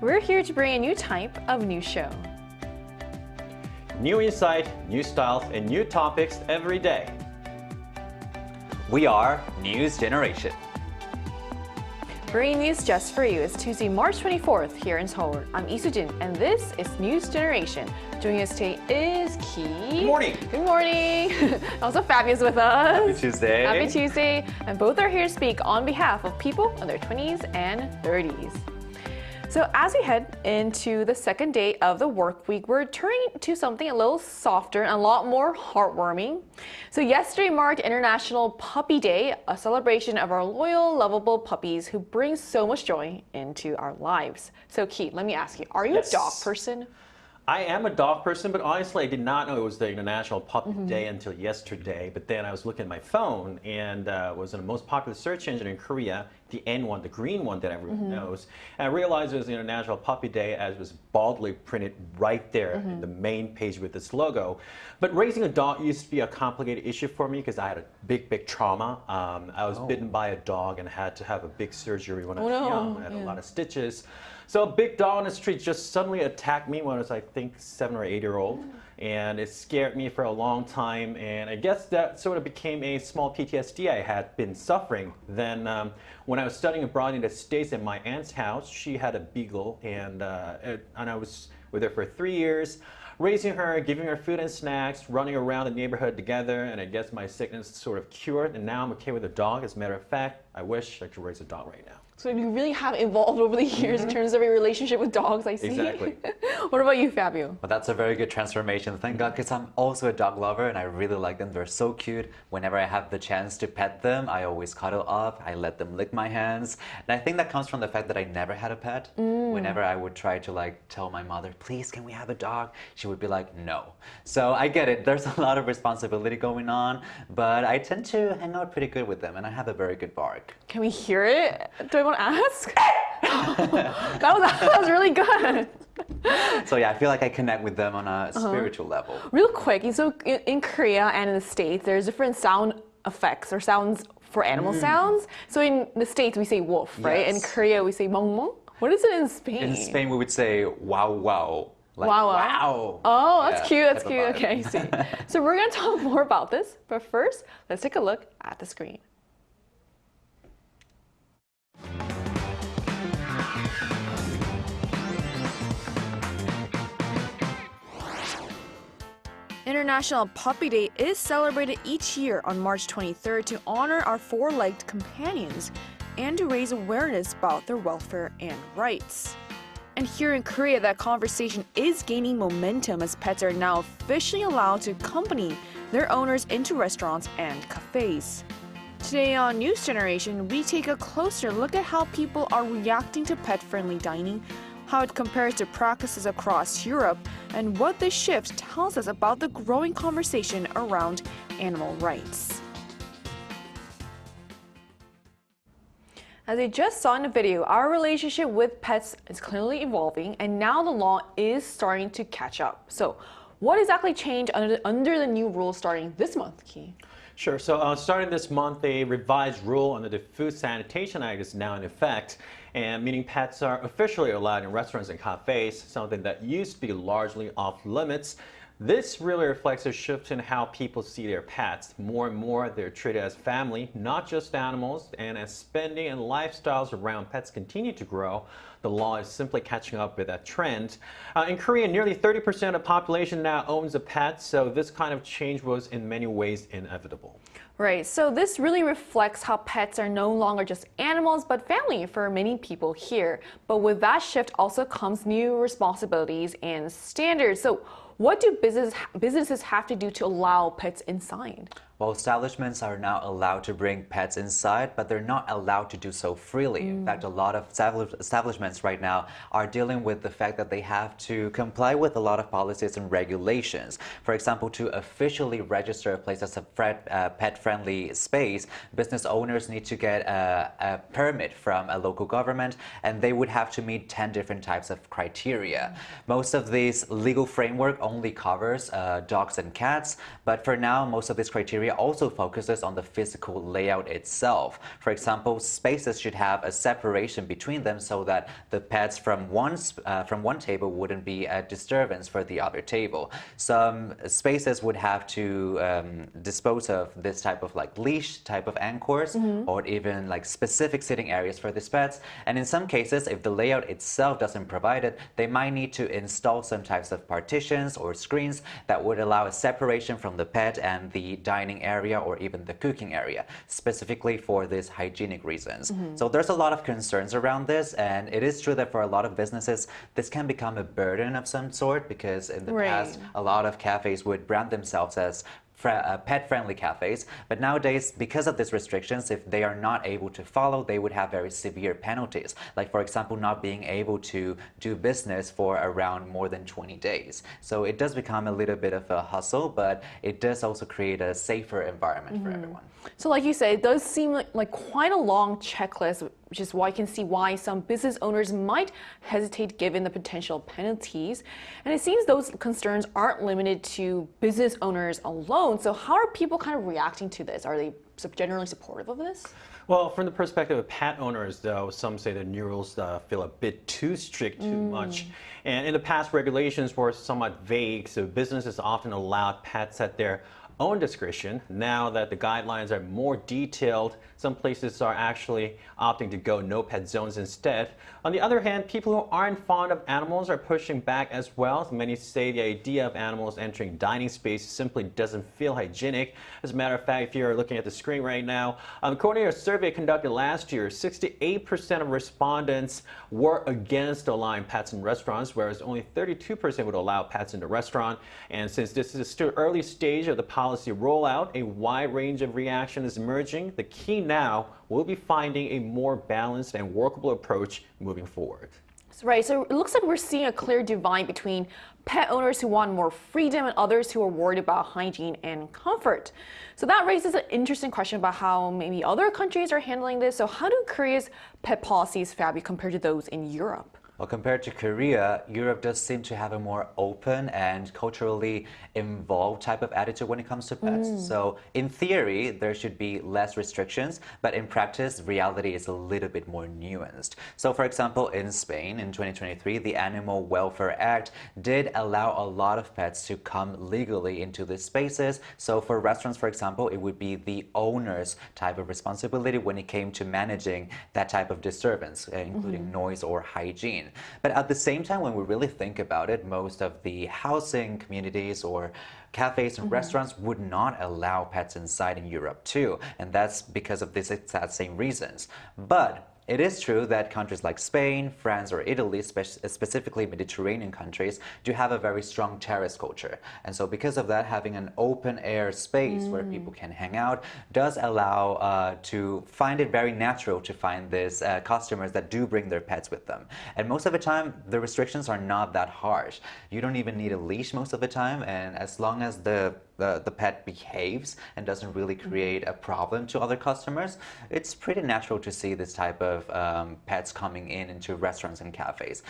We're here to bring a new type of news show. New insight, new styles, and new topics every day. We are News Generation. Bringing news just for you. It's Tuesday, March 24th here in Seoul. I'm Lee Soo-jin, and this is News Generation. Joining us today is Ki. Good morning. Good morning. Also, Fabi is with us. Happy Tuesday. Happy Tuesday. And both are here to speak on behalf of people in their 20s and 30s. So as we head into the second day of the work week, we're turning to something a little softer and a lot more heartwarming. So yesterday marked International Puppy Day, a celebration of our loyal, lovable puppies who bring so much joy into our lives. So Keith, let me ask you, are you a dog person? I am a dog person, but honestly, I did not know it was the International Puppy Day until yesterday. But then I was looking at my phone, and it was the most popular search engine in Korea, the N one, the green one that everyone knows. And I realized it was the International Puppy Day as it was boldly printed right there in the main page with this logo. But raising a dog used to be a complicated issue for me because I had a big trauma. I was bitten by a dog and had to have a big surgery when I was young. I had a lot of stitches. So a big dog on the street just suddenly attacked me when I was, I think, 7 or 8 year old. And it scared me for a long time. And I guess that sort of became a small PTSD I had been suffering. Then when I was studying abroad in the States at my aunt's house, she had a beagle. And I was with her for 3 years, raising her, giving her food and snacks, running around the neighborhood together. And I guess my sickness sort of cured. And now I'm okay with a dog. As a matter of fact, I wish I could raise a dog right now. So you really have evolved over the years in terms of your relationship with dogs, I see. Exactly. What about you, Fabio? Well, that's a very good transformation. Thank God, because I'm also a dog lover and I really like them. They're so cute. Whenever I have the chance to pet them, I always cuddle up. I let them lick my hands. And I think that comes from the fact that I never had a pet. Whenever I would try to tell my mother, please, can we have a dog? She would be like, no. So I get it. There's a lot of responsibility going on, but I tend to hang out pretty good with them and I have a very good bark. Can we hear it? Do I want to ask? that was really good. So yeah, I feel like I connect with them on a spiritual level. Real quick, so in Korea and in the States, there's different sound effects or sounds for animal sounds. So in the States, we say wolf, right? Yes. In Korea, we say 멍멍. What is it in Spain? In Spain, we would say wow wow. Like, wow. Wow. Oh, that's cute. That's type cute. of vibe. Okay, I see. So we're going to talk more about this. But first, let's take a look at the screen. International Puppy Day is celebrated each year on March 23rd to honor our four-legged companions and to raise awareness about their welfare and rights. And here in Korea, that conversation is gaining momentum as pets are now officially allowed to accompany their owners into restaurants and cafes. Today on News Generation, we take a closer look at how people are reacting to pet-friendly dining, how it compares to practices across Europe, and what this shift tells us about the growing conversation around animal rights. As I just saw in the video, our relationship with pets is clearly evolving, and now the law is starting to catch up. So, what exactly changed under the new rules starting this month, Ki? Sure. So starting this month, a revised rule under the Food Sanitation Act is now in effect, and meaning pets are officially allowed in restaurants and cafes, something that used to be largely off limits. This really reflects a shift in how people see their pets. More and more, they're treated as family, not just animals, and as spending and lifestyles around pets continue to grow, the law is simply catching up with that trend. In Korea, nearly 30% of the population now owns a pet, so this kind of change was in many ways inevitable. Right, so this really reflects how pets are no longer just animals, but family for many people here. But with that shift also comes new responsibilities and standards. So what do businesses have to do to allow pets inside? Well, establishments are now allowed to bring pets inside, but they're not allowed to do so freely. In fact, a lot of establishments right now are dealing with the fact that they have to comply with a lot of policies and regulations. For example, to officially register a place as a pet-friendly space, business owners need to get a permit from a local government, and they would have to meet 10 different types of criteria. Most of these legal framework only covers dogs and cats, but for now, most of these criteria criteria also focuses on the physical layout itself. For example, spaces should have a separation between them so that the pets from one table wouldn't be a disturbance for the other table. Some spaces would have to dispose of this type of like leash type of anchors or even like specific sitting areas for these pets. And in some cases, if the layout itself doesn't provide it, they might need to install some types of partitions or screens that would allow a separation from the pet and the dining area or even the cooking area, specifically for these hygienic reasons. So there's a lot of concerns around this, and it is true that for a lot of businesses, this can become a burden of some sort, because in the past, a lot of cafes would brand themselves as pet-friendly cafes, but nowadays, because of these restrictions, if they are not able to follow, they would have very severe penalties, like for example, not being able to do business for around more than 20 days. So it does become a little bit of a hustle, but it does also create a safer environment for everyone. So like you said, it does seem like quite a long checklist, which is why I can see why some business owners might hesitate given the potential penalties. And it seems those concerns aren't limited to business owners alone. So how are people kind of reacting to this? Are they generally supportive of this? Well, from the perspective of pet owners, though, some say the new rules feel a bit too strict, too much. And in the past, regulations were somewhat vague, so businesses often allowed pets at their own discretion. Now that the guidelines are more detailed, some places are actually opting to go no pet zones instead. On the other hand, people who aren't fond of animals are pushing back as well. Many say the idea of animals entering dining space simply doesn't feel hygienic. As a matter of fact, if you're looking at the screen right now, according to a survey conducted last year, 68% of respondents were against allowing pets in restaurants, whereas only 32% would allow pets in the restaurant. And since this is still early stage of the policy rollout, a wide range of reaction is emerging. The key now will be finding a more balanced and workable approach moving forward. Right, so it looks like we're seeing a clear divide between pet owners who want more freedom and others who are worried about hygiene and comfort. So that raises an interesting question about how maybe other countries are handling this. So how do Korea's pet policies, Fabi, compare to those in Europe? Well, compared to Korea, Europe does seem to have a more open and culturally involved type of attitude when it comes to pets. So in theory, there should be less restrictions, but in practice, reality is a little bit more nuanced. So for example, in Spain in 2023, the Animal Welfare Act did allow a lot of pets to come legally into these spaces. So for restaurants, for example, it would be the owner's type of responsibility when it came to managing that type of disturbance, including noise or hygiene. But at the same time, when we really think about it, most of the housing communities or cafes and restaurants would not allow pets inside in Europe too. And that's because of these exact same reasons. But it is true that countries like Spain, France, or Italy, specifically Mediterranean countries, do have a very strong terrace culture. And so because of that, having an open air space where people can hang out does allow to find it very natural to find these customers that do bring their pets with them. And most of the time, the restrictions are not that harsh. You don't even need a leash most of the time, and as long as the pet behaves and doesn't really create a problem to other customers, it's pretty natural to see this type of pets coming into restaurants and cafes.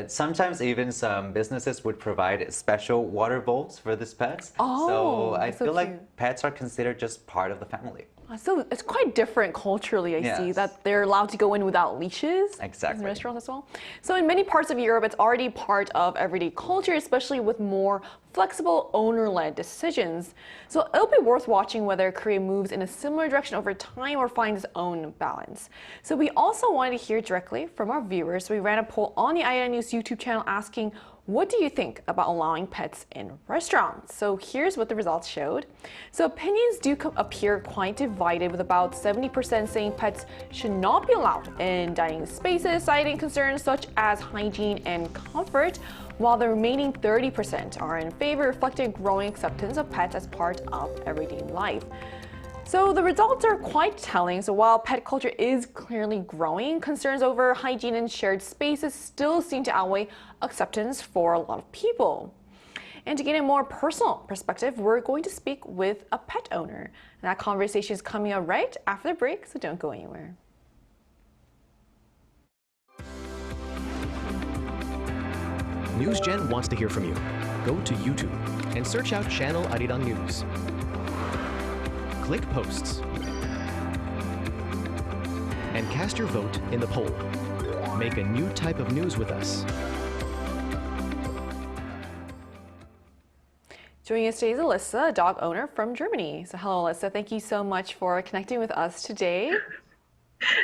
Sometimes even some businesses would provide special water bowls for these pets. So I feel like pets are considered just part of the family. So it's quite different culturally, I see, that they're allowed to go in without leashes in restaurants as well. So in many parts of Europe, it's already part of everyday culture, especially with more flexible owner-led decisions. So it'll be worth watching whether Korea moves in a similar direction over time or finds its own balance. So we also wanted to hear directly from our viewers. So we ran a poll on the IAI News YouTube channel asking, what do you think about allowing pets in restaurants? So here's what the results showed. So opinions do appear quite divided, with about 70% saying pets should not be allowed in dining spaces, citing concerns such as hygiene and comfort, while the remaining 30% are in favor, reflecting growing acceptance of pets as part of everyday life. So the results are quite telling. So while pet culture is clearly growing, concerns over hygiene and shared spaces still seem to outweigh acceptance for a lot of people. And to get a more personal perspective, we're going to speak with a pet owner. And that conversation is coming up right after the break, so don't go anywhere. NewsGen wants to hear from you. Go to YouTube and search out Channel Arirang News. click posts and cast your vote in the poll. Make a new type of news with us. Joining us today is Alyssa, a dog owner from Germany. So hello, Alyssa. Thank you so much for connecting with us today.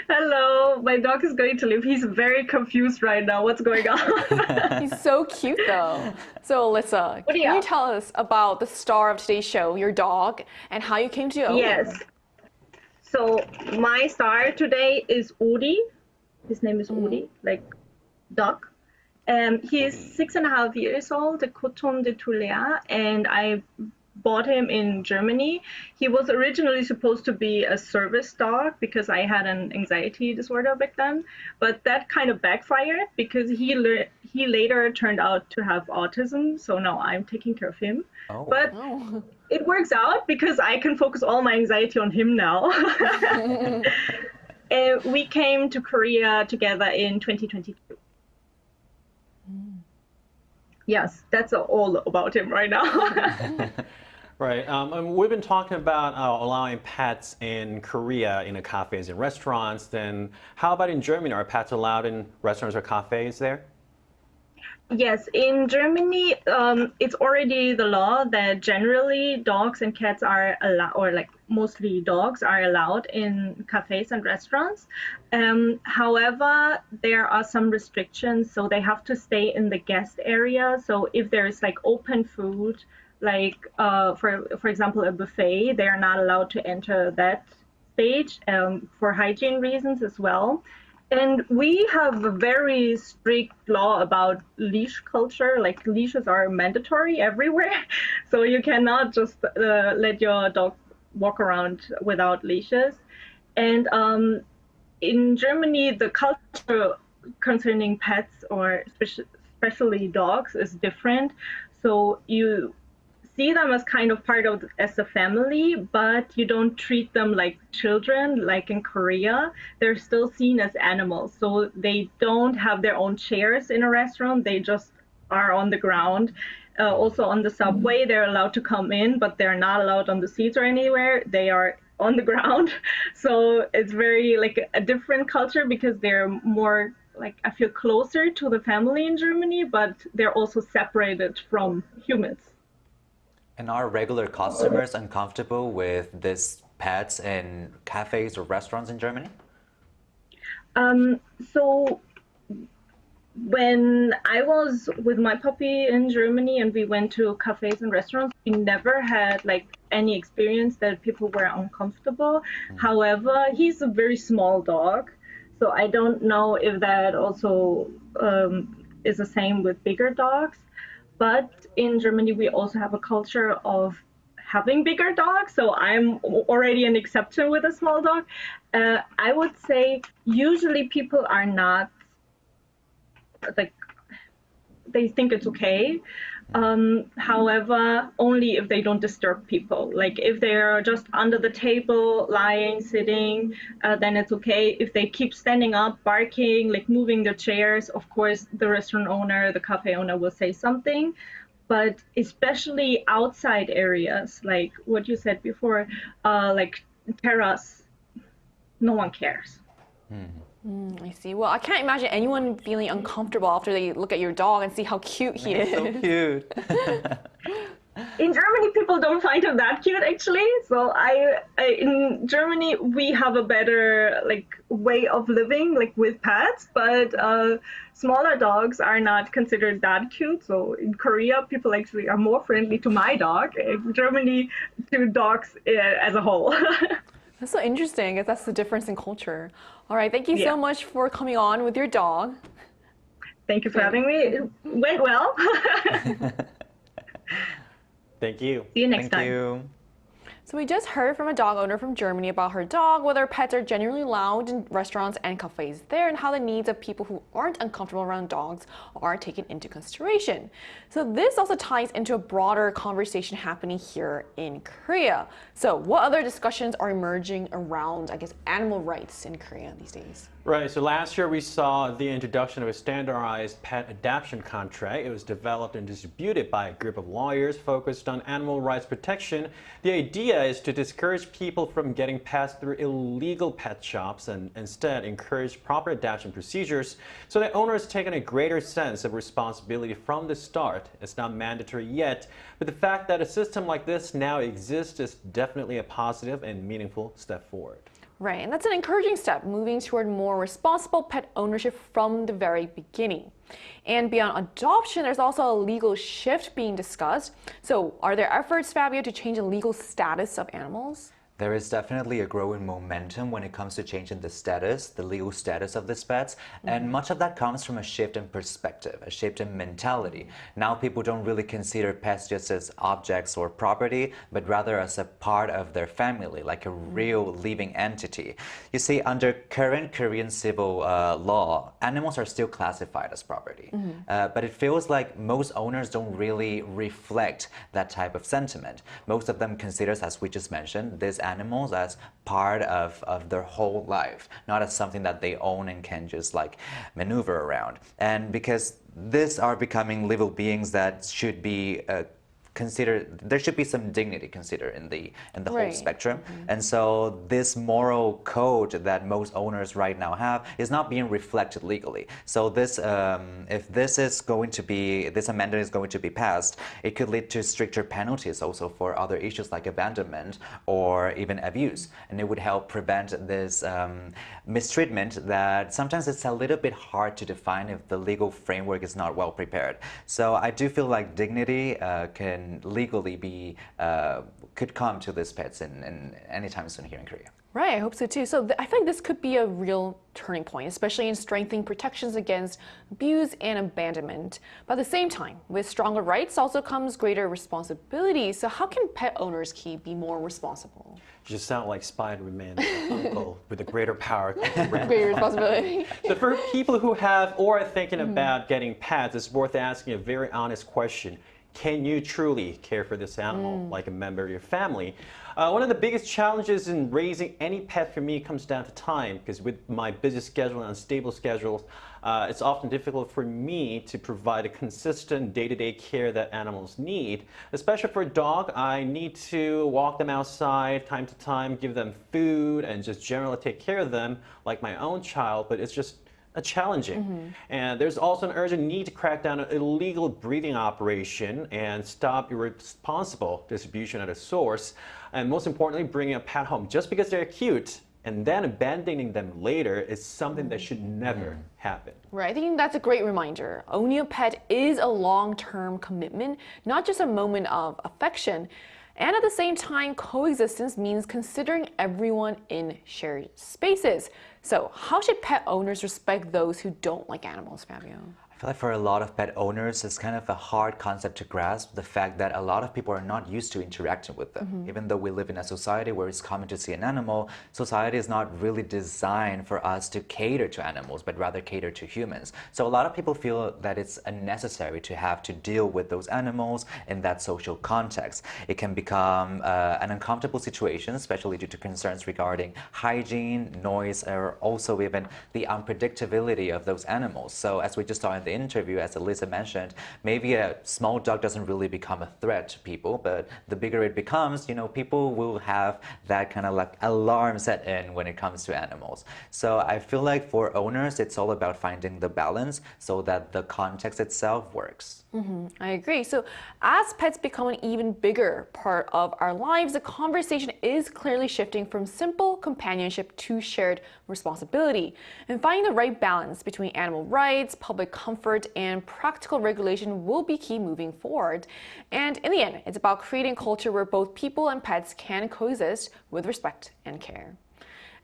Hello, my dog is going to leave. He's very confused right now. What's going on? He's so cute, though. So, Alyssa, can you tell us about the star of today's show, your dog, and how you came to own him? Yes. So, my star today is Odi. His name is Odi, like duck. He is 6.5 years old, a Coton de Tulare, and I bought him in Germany. He was originally supposed to be a service dog because I had an anxiety disorder back then, but that kind of backfired because he later turned out to have autism, so now I'm taking care of him. But it works out because I can focus all my anxiety on him now. We came to Korea together in 2022. Yes, that's all about him right now. Right. We've been talking about allowing pets in Korea in the cafes and restaurants. Then how about in Germany? Are pets allowed in restaurants or cafes there? Yes, in Germany, it's already the law that generally dogs and cats are allowed, or like mostly dogs are allowed in cafes and restaurants. However, there are some restrictions, so they have to stay in the guest area. So if there's like open food, like for example a buffet, they are not allowed to enter that stage for hygiene reasons as well. And we have a very strict law about leash culture. Like leashes are mandatory everywhere, so you cannot just let your dog walk around without leashes. And in Germany, the culture concerning pets, or especially dogs, is different. So you see them as kind of part of as a family, but you don't treat them like children like in Korea. They're still seen as animals, so they don't have their own chairs in a restaurant. They just are on the ground. Also on the subway, they're allowed to come in, but they're not allowed on the seats or anywhere. They are on the ground. So it's very like a different culture because they're more like, I feel closer to the family in Germany, but they're also separated from humans. And are regular customers uncomfortable with these pets in cafes or restaurants in Germany? So when I was with my puppy in Germany and we went to cafes and restaurants, we never had like any experience that people were uncomfortable. However, he's a very small dog, so I don't know if that also is the same with bigger dogs. But in Germany, we also have a culture of having bigger dogs, so I'm already an exception with a small dog. I would say usually people are not, like, they think it's okay. However, only if they don't disturb people. Like if they're just under the table, lying, sitting, then it's okay. If they keep standing up, barking, like moving their chairs, of course, the restaurant owner, the cafe owner will say something. But especially outside areas, like what you said before, like terrace, no one cares. I see. Well, I can't imagine anyone feeling uncomfortable after they look at your dog and see how cute he is. So cute. In Germany, people don't find him that cute, actually. So in Germany, we have a better like way of living, like with pets. But smaller dogs are not considered that cute. So in Korea, people actually are more friendly to my dog. In Germany, to dogs as a whole. That's so interesting, because that's the difference in culture. All right, thank you so much for coming on with your dog. Thank you for having me. It went well. Thank you. See you next time. Thank you. So we just heard from a dog owner from Germany about her dog, whether pets are generally allowed in restaurants and cafes there, and how the needs of people who aren't uncomfortable around dogs are taken into consideration. So this also ties into a broader conversation happening here in Korea. So what other discussions are emerging around, I guess, animal rights in Korea these days? Right, so last year we saw the introduction of a standardized pet adoption contract. It was developed and distributed by a group of lawyers focused on animal rights protection. The idea idea is to discourage people from getting pets through illegal pet shops and instead encourage proper adoption procedures so that owners take on a greater sense of responsibility from the start. It's not mandatory yet, but the fact that a system like this now exists is definitely a positive and meaningful step forward. Right, and that's an encouraging step, moving toward more responsible pet ownership from the very beginning. And beyond adoption, there's also a legal shift being discussed. So are there efforts, Fabio, to change the legal status of animals? There is definitely a growing momentum when it comes to changing the status, the legal status of these pets, and much of that comes from a shift in perspective, a shift in mentality. Now people don't really consider pets just as objects or property, but rather as a part of their family, like a real living entity. You see, under current Korean civil law, animals are still classified as property, but it feels like most owners don't really reflect that type of sentiment. Most of them consider, as we just mentioned, these animals as part of their whole life, not as something that they own and can just like maneuver around. And because these are becoming living beings that should be there should be some dignity considered in the whole spectrum. And so this moral code that most owners right now have is not being reflected legally. So this, if this amendment is going to be passed, it could lead to stricter penalties also for other issues like abandonment or even abuse. And it would help prevent this mistreatment that sometimes it's a little bit hard to define if the legal framework is not well prepared. So I do feel like dignity can legally be could come to these pets in any time soon here in Korea. Right, I hope so too. So I think this could be a real turning point, especially in strengthening protections against abuse and abandonment. But at the same time, with stronger rights also comes greater responsibility. So how can pet owners be more responsible? You just sound like Spider-Man's uncle with a greater power. Greater responsibility. So for people who have or are thinking about getting pets, it's worth asking a very honest question. Can you truly care for this animal like a member of your family? One of the biggest challenges in raising any pet for me comes down to time, because with my busy schedule and unstable schedules, it's often difficult for me to provide a consistent day-to-day care that animals need. Especially for a dog, I need to walk them outside time to time, give them food, and just generally take care of them like my own child, but it's just challenging. And there's also an urgent need to crack down on illegal breeding operation and stop irresponsible distribution at a source. And most importantly, bringing a pet home just because they're cute and then abandoning them later is something that should never happen. Right, I think that's a great reminder. Owning a pet is a long-term commitment, not just a moment of affection. And at the same time, coexistence means considering everyone in shared spaces. So how should pet owners respect those who don't like animals, Fabio? I feel like for a lot of pet owners, it's kind of a hard concept to grasp, the fact that a lot of people are not used to interacting with them. Even though we live in a society where it's common to see an animal, society is not really designed for us to cater to animals, but rather cater to humans. So a lot of people feel that it's unnecessary to have to deal with those animals in that social context. It can become an uncomfortable situation, especially due to concerns regarding hygiene, noise, or also even the unpredictability of those animals. So as we just saw in the interview, as Elisa mentioned, maybe a small dog doesn't really become a threat to people, but the bigger it becomes, people will have that kind of like alarm set in when it comes to animals. So I feel like for owners, it's all about finding the balance so that the context itself works. I agree. So as pets become an even bigger part of our lives, the conversation is clearly shifting from simple companionship to shared responsibility. And finding the right balance between animal rights, public comfort, and practical regulation will be key moving forward. And in the end, it's about creating a culture where both people and pets can coexist with respect and care.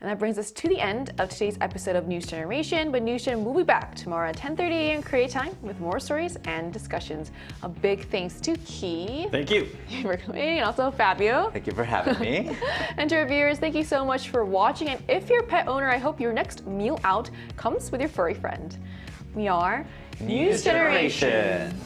And that brings us to the end of today's episode of News Generation. But News Gen will be back tomorrow at 10:30 a.m. Korea time with more stories and discussions. A big thanks to Ki. Thank you. For coming, and also Fabio. Thank you for having me. And to our viewers, thank you so much for watching. And if you're a pet owner, I hope your next meal out comes with your furry friend. We are News Generation.